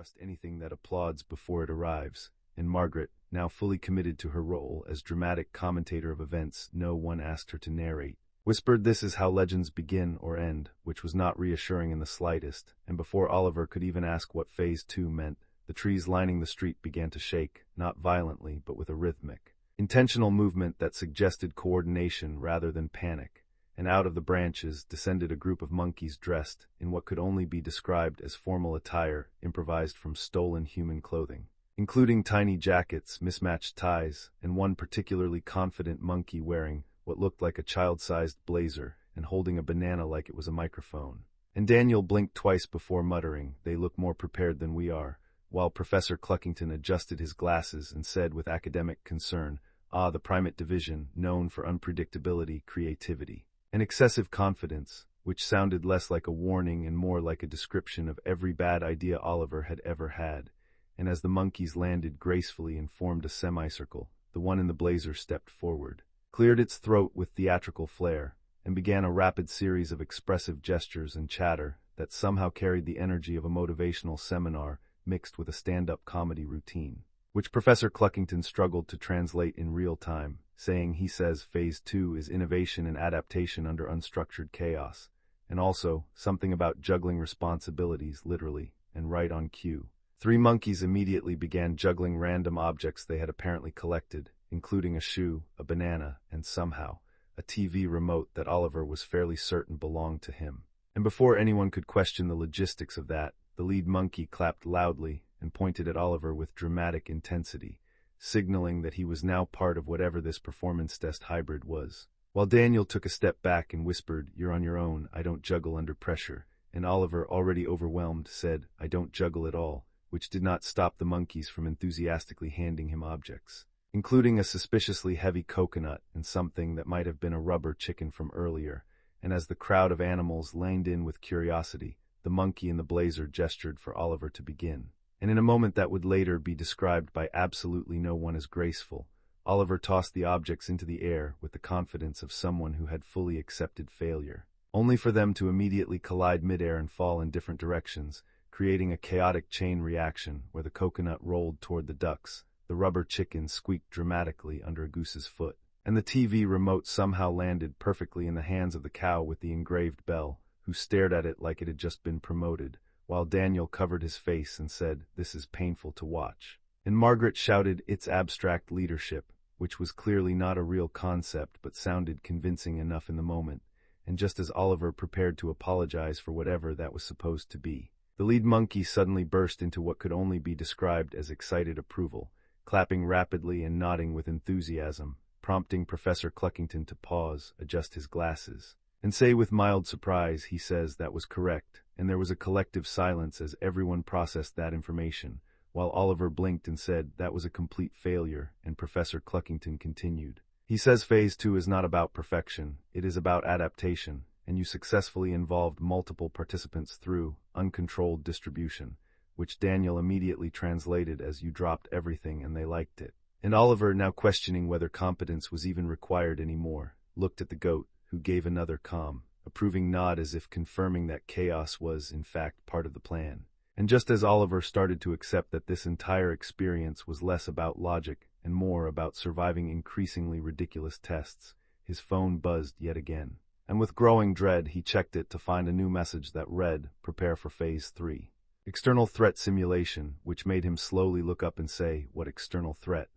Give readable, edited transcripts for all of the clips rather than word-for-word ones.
trust anything that applauds before it arrives, and Margaret, now fully committed to her role as dramatic commentator of events no one asked her to narrate, whispered this is how legends begin or end, which was not reassuring in the slightest, and before Oliver could even ask what Phase 2 meant, the trees lining the street began to shake, not violently but with a rhythmic, intentional movement that suggested coordination rather than panic, and out of the branches descended a group of monkeys dressed in what could only be described as formal attire improvised from stolen human clothing, including tiny jackets, mismatched ties, and one particularly confident monkey wearing what looked like a child-sized blazer and holding a banana like it was a microphone. And Daniel blinked twice before muttering, "They look more prepared than we are," while Professor Cluckington adjusted his glasses and said with academic concern, "Ah, the primate division, known for unpredictability, creativity, and excessive confidence," which sounded less like a warning and more like a description of every bad idea Oliver had ever had. And as the monkeys landed gracefully and formed a semicircle, the one in the blazer stepped forward, cleared its throat with theatrical flair, and began a rapid series of expressive gestures and chatter that somehow carried the energy of a motivational seminar mixed with a stand-up comedy routine, which Professor Cluckington struggled to translate in real time, saying he says Phase 2 is innovation and adaptation under unstructured chaos, and also something about juggling responsibilities literally and right on cue. 3 monkeys immediately began juggling random objects they had apparently collected, including a shoe, a banana, and somehow a TV remote that Oliver was fairly certain belonged to him. And before anyone could question the logistics of that, the lead monkey clapped loudly and pointed at Oliver with dramatic intensity, signaling that he was now part of whatever this performance test hybrid was. While Daniel took a step back and whispered, "You're on your own, I don't juggle under pressure," and Oliver, already overwhelmed, said, "I don't juggle at all," which did not stop the monkeys from enthusiastically handing him objects, including a suspiciously heavy coconut and something that might have been a rubber chicken from earlier. And as the crowd of animals leaned in with curiosity, the monkey in the blazer gestured for Oliver to begin. And in a moment that would later be described by absolutely no one as graceful, Oliver tossed the objects into the air with the confidence of someone who had fully accepted failure, only for them to immediately collide midair and fall in different directions, creating a chaotic chain reaction where the coconut rolled toward the ducks, the rubber chicken squeaked dramatically under a goose's foot, and the TV remote somehow landed perfectly in the hands of the cow with the engraved bell, who stared at it like it had just been promoted, while Daniel covered his face and said, "This is painful to watch." And Margaret shouted, "It's abstract leadership," which was clearly not a real concept but sounded convincing enough in the moment, and just as Oliver prepared to apologize for whatever that was supposed to be, the lead monkey suddenly burst into what could only be described as excited approval, clapping rapidly and nodding with enthusiasm, prompting Professor Cluckington to pause, adjust his glasses, and say with mild surprise, he says that was correct, and there was a collective silence as everyone processed that information, while Oliver blinked and said that was a complete failure, and Professor Cluckington continued. He says Phase 2 is not about perfection, it is about adaptation, and you successfully involved multiple participants through uncontrolled distribution, which Daniel immediately translated as you dropped everything and they liked it. And Oliver, now questioning whether competence was even required anymore, looked at the goat, who gave another calm, approving nod as if confirming that chaos was, in fact, part of the plan. And just as Oliver started to accept that this entire experience was less about logic and more about surviving increasingly ridiculous tests, his phone buzzed yet again. And with growing dread, he checked it to find a new message that read, "Prepare for Phase 3. External threat simulation," which made him slowly look up and say, "What external threat?"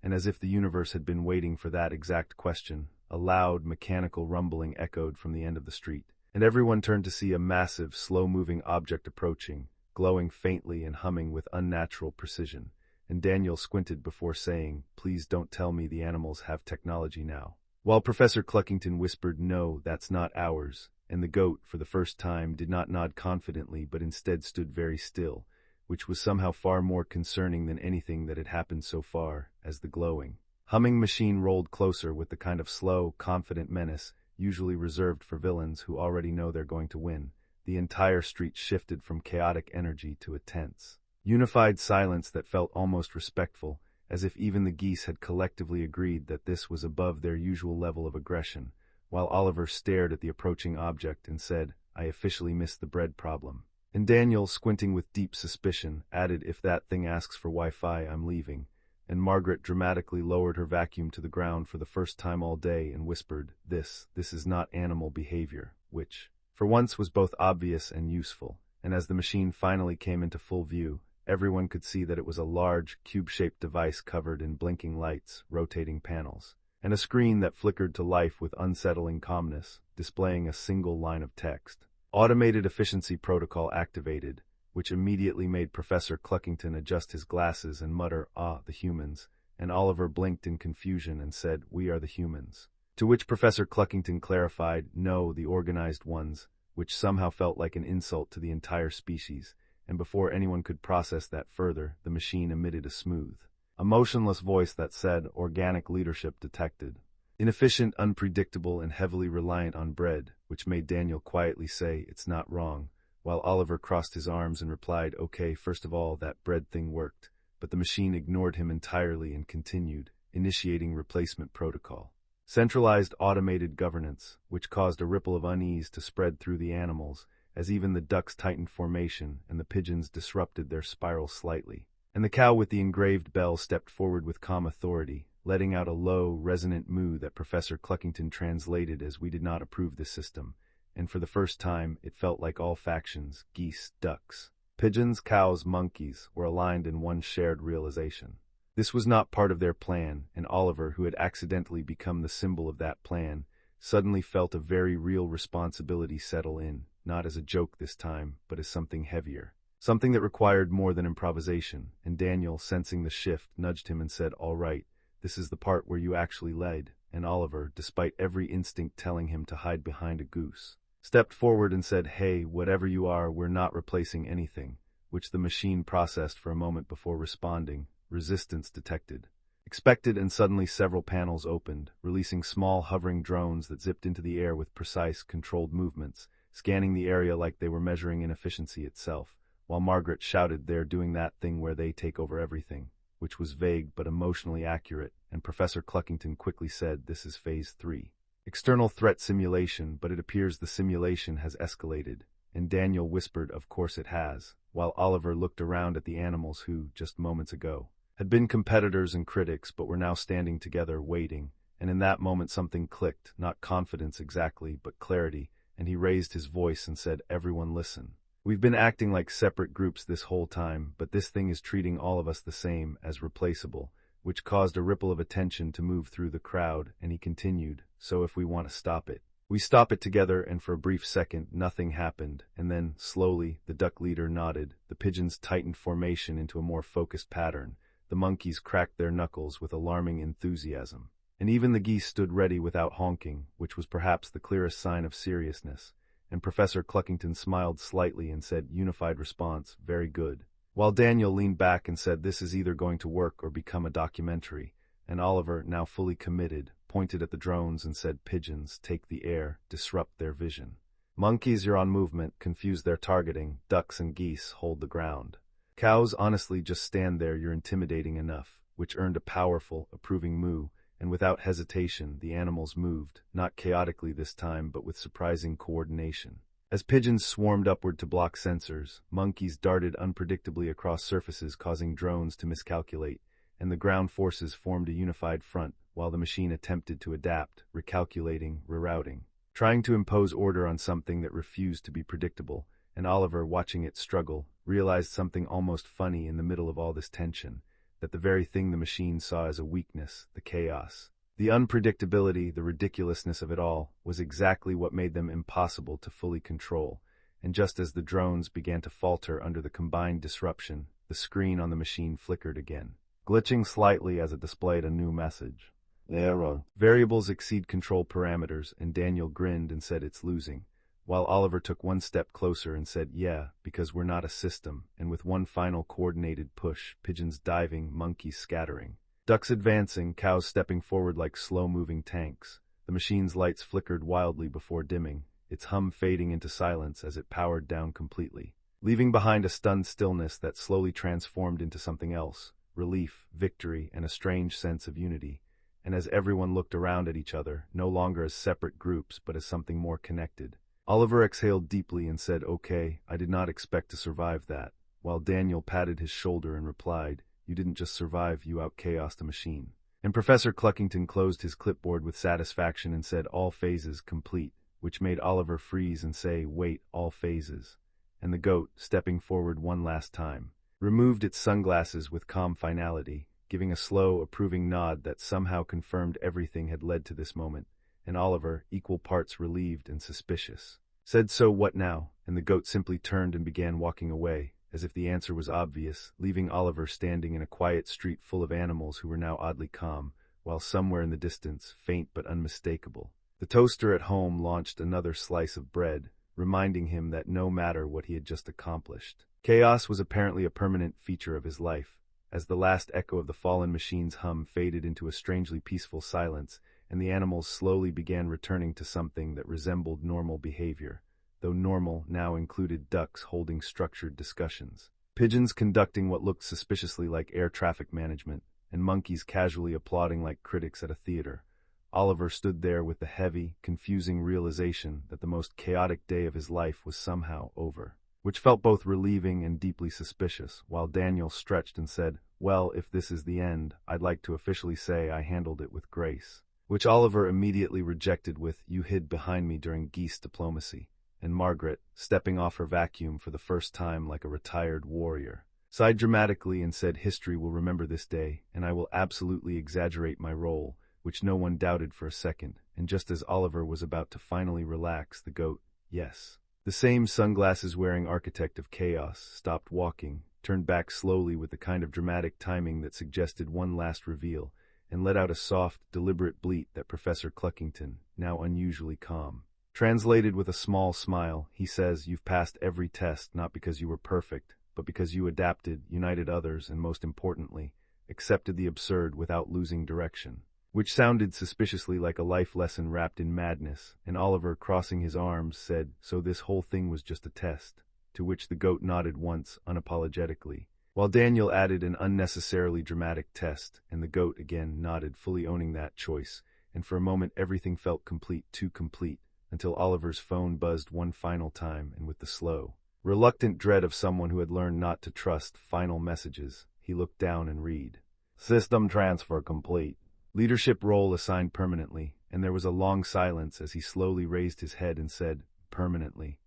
And as if the universe had been waiting for that exact question, a loud, mechanical rumbling echoed from the end of the street, and everyone turned to see a massive, slow-moving object approaching, glowing faintly and humming with unnatural precision. And Daniel squinted before saying, "Please don't tell me the animals have technology now." While Professor Cluckington whispered, "No, that's not ours," and the goat, for the first time, did not nod confidently but instead stood very still, which was somehow far more concerning than anything that had happened so far, as the glowing, humming machine rolled closer with the kind of slow, confident menace usually reserved for villains who already know they're going to win. The entire street shifted from chaotic energy to a tense, unified silence that felt almost respectful, as if even the geese had collectively agreed that this was above their usual level of aggression, while Oliver stared at the approaching object and said, "I officially missed the bread problem." And Daniel, squinting with deep suspicion, added, "If that thing asks for Wi-Fi, I'm leaving." And Margaret dramatically lowered her vacuum to the ground for the first time all day and whispered, This is not animal behavior," which, for once, was both obvious and useful. And as the machine finally came into full view, everyone could see that it was a large, cube-shaped device covered in blinking lights, rotating panels, and a screen that flickered to life with unsettling calmness, displaying a single line of text. Automated efficiency protocol activated, which immediately made Professor Cluckington adjust his glasses and mutter, "Ah, the humans," and Oliver blinked in confusion and said, "We are the humans." To which Professor Cluckington clarified, "No, the organized ones," which somehow felt like an insult to the entire species, and before anyone could process that further, the machine emitted a smooth, emotionless voice that said, "Organic leadership detected." Inefficient, unpredictable, and heavily reliant on bread, which made Daniel quietly say, "It's not wrong," while Oliver crossed his arms and replied, "Okay, first of all, that bread thing worked," but the machine ignored him entirely and continued, initiating replacement protocol. Centralized automated governance, which caused a ripple of unease to spread through the animals, as even the ducks tightened formation and the pigeons disrupted their spiral slightly. And the cow with the engraved bell stepped forward with calm authority, letting out a low, resonant moo that Professor Cluckington translated as, "We did not approve this system," and for the first time it felt like all factions, geese, ducks, pigeons, cows, monkeys, were aligned in one shared realization. This was not part of their plan, and Oliver, who had accidentally become the symbol of that plan, suddenly felt a very real responsibility settle in, not as a joke this time, but as something heavier. Something that required more than improvisation, and Daniel, sensing the shift, nudged him and said, "All right, this is the part where you actually led," and Oliver, despite every instinct telling him to hide behind a goose, stepped forward and said, "Hey, whatever you are, we're not replacing anything," which the machine processed for a moment before responding, "Resistance detected." Expected, and suddenly several panels opened, releasing small hovering drones that zipped into the air with precise, controlled movements, scanning the area like they were measuring inefficiency itself, while Margaret shouted, "They're doing that thing where they take over everything," which was vague but emotionally accurate, and Professor Cluckington quickly said, "This is Phase 3. External threat simulation, but it appears the simulation has escalated," and Daniel whispered, "Of course it has," while Oliver looked around at the animals who, just moments ago, had been competitors and critics but were now standing together, waiting, and in that moment something clicked, not confidence exactly, but clarity, and he raised his voice and said, "Everyone listen. We've been acting like separate groups this whole time, but this thing is treating all of us the same, as replaceable," which caused a ripple of attention to move through the crowd, and he continued, "So if we want to stop it, we stop it together," and for a brief second, nothing happened, and then, slowly, the duck leader nodded, the pigeons tightened formation into a more focused pattern, the monkeys cracked their knuckles with alarming enthusiasm, and even the geese stood ready without honking, which was perhaps the clearest sign of seriousness. And Professor Cluckington smiled slightly and said, "Unified response, very good," while Daniel leaned back and said, "This is either going to work or become a documentary," and Oliver, now fully committed, pointed at the drones and said, "Pigeons, take the air, disrupt their vision. Monkeys, you're on movement, confuse their targeting, ducks and geese, hold the ground. Cows, honestly, just stand there, you're intimidating enough," which earned a powerful, approving moo, and without hesitation, the animals moved, not chaotically this time, but with surprising coordination. As pigeons swarmed upward to block sensors, monkeys darted unpredictably across surfaces, causing drones to miscalculate, and the ground forces formed a unified front, while the machine attempted to adapt, recalculating, rerouting, trying to impose order on something that refused to be predictable, and Oliver, watching it struggle, realized something almost funny in the middle of all this tension, that the very thing the machine saw as a weakness, the chaos, the unpredictability, the ridiculousness of it all, was exactly what made them impossible to fully control, and just as the drones began to falter under the combined disruption, the screen on the machine flickered again, glitching slightly as it displayed a new message. "Error. Variables exceed control parameters," and Daniel grinned and said, "It's losing," while Oliver took one step closer and said, "Yeah, because we're not a system," and with one final coordinated push, pigeons diving, monkeys scattering, ducks advancing, cows stepping forward like slow-moving tanks, the machine's lights flickered wildly before dimming, its hum fading into silence as it powered down completely, leaving behind a stunned stillness that slowly transformed into something else, relief, victory, and a strange sense of unity. And as everyone looked around at each other, no longer as separate groups but as something more connected, Oliver exhaled deeply and said, "Okay, I did not expect to survive that," while Daniel patted his shoulder and replied, "You didn't just survive, you out-chaosed the machine." And Professor Cluckington closed his clipboard with satisfaction and said, "All phases complete," which made Oliver freeze and say, "Wait, all phases." And the goat, stepping forward one last time, removed its sunglasses with calm finality, giving a slow, approving nod that somehow confirmed everything had led to this moment, and Oliver, equal parts relieved and suspicious, said, "So what now?" And the goat simply turned and began walking away, as if the answer was obvious, leaving Oliver standing in a quiet street full of animals who were now oddly calm, while somewhere in the distance, faint but unmistakable, the toaster at home launched another slice of bread, reminding him that no matter what he had just accomplished, chaos was apparently a permanent feature of his life. As the last echo of the fallen machine's hum faded into a strangely peaceful silence, and the animals slowly began returning to something that resembled normal behavior, though normal now included ducks holding structured discussions, pigeons conducting what looked suspiciously like air traffic management, and monkeys casually applauding like critics at a theater. Oliver stood there with the heavy, confusing realization that the most chaotic day of his life was somehow over, which felt both relieving and deeply suspicious, while Daniel stretched and said, "Well, if this is the end, I'd like to officially say I handled it with grace," which Oliver immediately rejected with, "You hid behind me during geese diplomacy." And Margaret, stepping off her vacuum for the first time like a retired warrior, sighed dramatically and said, "History will remember this day, and I will absolutely exaggerate my role," which no one doubted for a second, and just as Oliver was about to finally relax, the goat, yes, the same sunglasses-wearing architect of chaos, stopped walking, turned back slowly with the kind of dramatic timing that suggested one last reveal, and let out a soft, deliberate bleat that Professor Cluckington, now unusually calm, translated with a small smile. He says, "You've passed every test not because you were perfect, but because you adapted, united others, and most importantly, accepted the absurd without losing direction," which sounded suspiciously like a life lesson wrapped in madness, and Oliver, crossing his arms, said, "So this whole thing was just a test," to which the goat nodded once, unapologetically, while Daniel added an unnecessarily dramatic test, and the goat again nodded, fully owning that choice, and for a moment everything felt complete, too complete, until Oliver's phone buzzed one final time, and with the slow, reluctant dread of someone who had learned not to trust final messages, he looked down and read, "System transfer complete. Leadership role assigned permanently," and there was a long silence as he slowly raised his head and said, "Permanently,"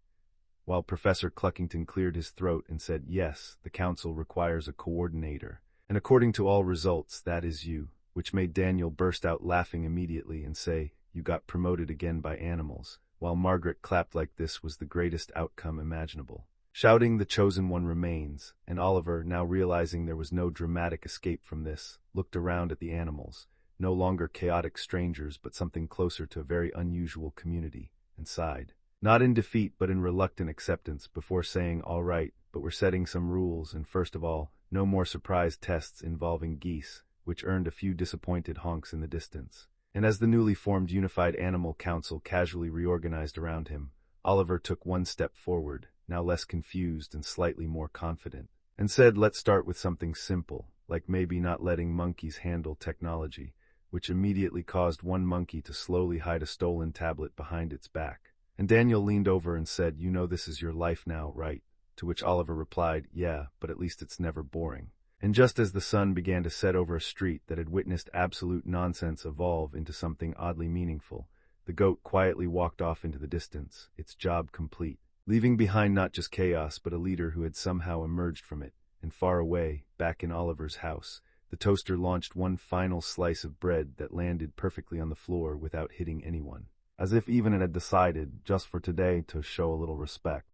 while Professor Cluckington cleared his throat and said, "Yes, the council requires a coordinator, and according to all results, that is you," which made Daniel burst out laughing immediately and say, "You got promoted again by animals," while Margaret clapped like this was the greatest outcome imaginable, shouting, "The chosen one remains," and Oliver, now realizing there was no dramatic escape from this, looked around at the animals, no longer chaotic strangers but something closer to a very unusual community, and sighed, not in defeat but in reluctant acceptance, before saying, "All right, but we're setting some rules, and first of all, no more surprise tests involving geese," which earned a few disappointed honks in the distance. And as the newly formed Unified Animal Council casually reorganized around him, Oliver took one step forward, now less confused and slightly more confident, and said, "Let's start with something simple, like maybe not letting monkeys handle technology," which immediately caused one monkey to slowly hide a stolen tablet behind its back. And Daniel leaned over and said, "You know this is your life now, right?" To which Oliver replied, "Yeah, but at least it's never boring." And just as the sun began to set over a street that had witnessed absolute nonsense evolve into something oddly meaningful, the goat quietly walked off into the distance, its job complete, leaving behind not just chaos but a leader who had somehow emerged from it. And far away, back in Oliver's house, the toaster launched one final slice of bread that landed perfectly on the floor without hitting anyone, as if even it had decided, just for today, to show a little respect.